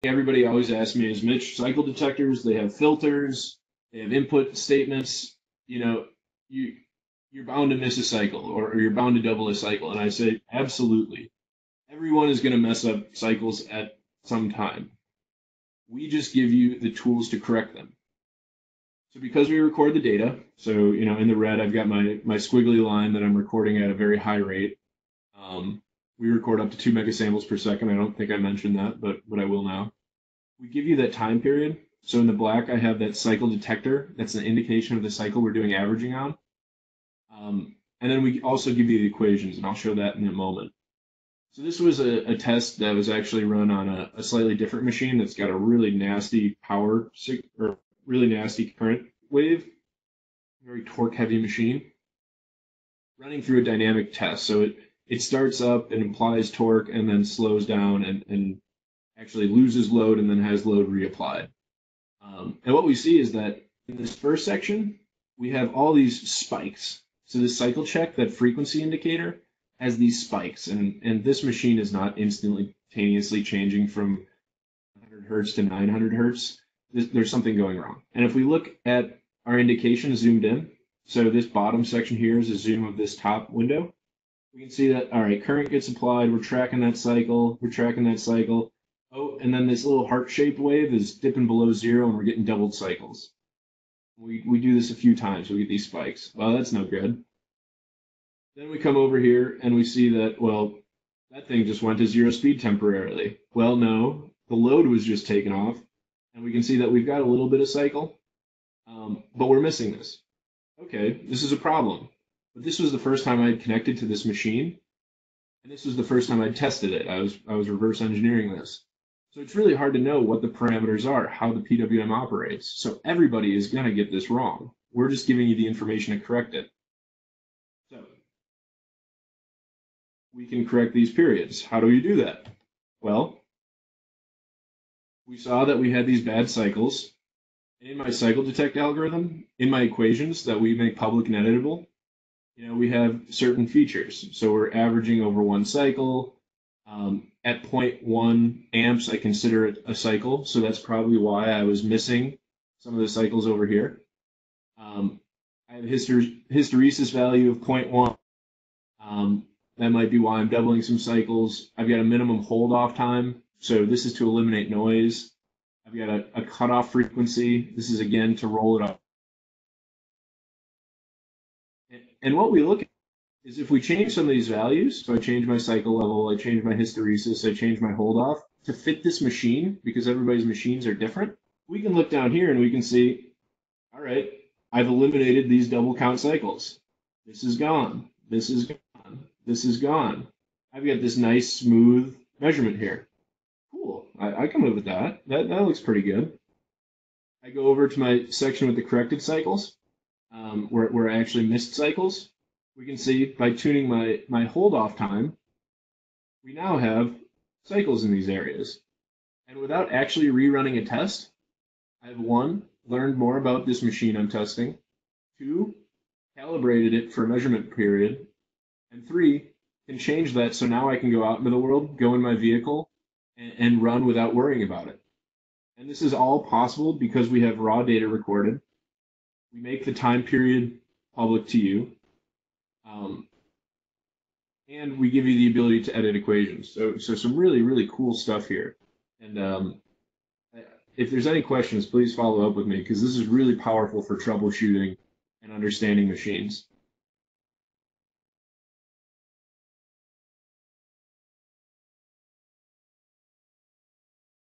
Everybody always asks me, is Mitch cycle detectors? They have filters, they have input statements. You know, you you're bound to miss a cycle or you're bound to double a cycle. And I say, absolutely. Everyone is going to mess up cycles at some time. We just give you the tools to correct them. So because we record the data, so in the red I've got my squiggly line that I'm recording at a very high rate. We record up to 2 megasamples per second. I don't think I mentioned that, but I will now. We give you that time period. So in the black, I have that cycle detector. That's an indication of the cycle we're doing averaging on. And then we also give you the equations, and I'll show that in a moment. So this was a test that was actually run on a slightly different machine that's got a really nasty or really nasty current wave, very torque heavy machine, running through a dynamic test. So it starts up and applies torque and then slows down and actually loses load and then has load reapplied. And what we see is that in this first section, we have all these spikes. So the cycle check, that frequency indicator, has these spikes, and this machine is not instantaneously changing from 100 hertz to 900 hertz. There's something going wrong. And if we look at our indication zoomed in, so this bottom section here is a zoom of this top window, we can see that, all right, current gets applied, we're tracking that cycle, Oh, and then this little heart-shaped wave is dipping below zero and we're getting doubled cycles. We do this a few times, we get these spikes. Well, that's no good. Then we come over here and we see that, well, that thing just went to zero speed temporarily. Well, no, the load was just taken off, and we can see that we've got a little bit of cycle, but we're missing this. Okay, this is a problem. But this was the first time I had connected to this machine, and this was the first time I'd tested it. I was reverse engineering this. So it's really hard to know what the parameters are, how the PWM operates. So everybody is going to get this wrong. We're just giving you the information to correct it. So we can correct these periods. How do we do that? Well, we saw that we had these bad cycles. In my cycle detect algorithm, in my equations that we make public and editable, we have certain features. So we're averaging over one cycle. At 0.1 amps, I consider it a cycle. So that's probably why I was missing some of the cycles over here. I have a hysteresis value of 0.1. That might be why I'm doubling some cycles. I've got a minimum hold off time. So this is to eliminate noise. I've got a cutoff frequency. This is again to roll it up. And what we look at is if we change some of these values, so I change my cycle level, I change my hysteresis, I change my hold off to fit this machine, because everybody's machines are different, we can look down here and we can see, all right, I've eliminated these double count cycles. This is gone. This is gone. This is gone. I've got this nice smooth measurement here. Cool. I can live with that. That looks pretty good. I go over to my section with the corrected cycles, where I actually missed cycles. We can see by tuning my hold off time, we now have cycles in these areas. And without actually rerunning a test, I've one, learned more about this machine I'm testing, two, calibrated it for a measurement period, and three, can change that so now I can go out into the world, go in my vehicle, and run without worrying about it. And this is all possible because we have raw data recorded. We make the time period public to you. And we give you the ability to edit equations. So some really, really cool stuff here. And if there's any questions, please follow up with me, because this is really powerful for troubleshooting and understanding machines.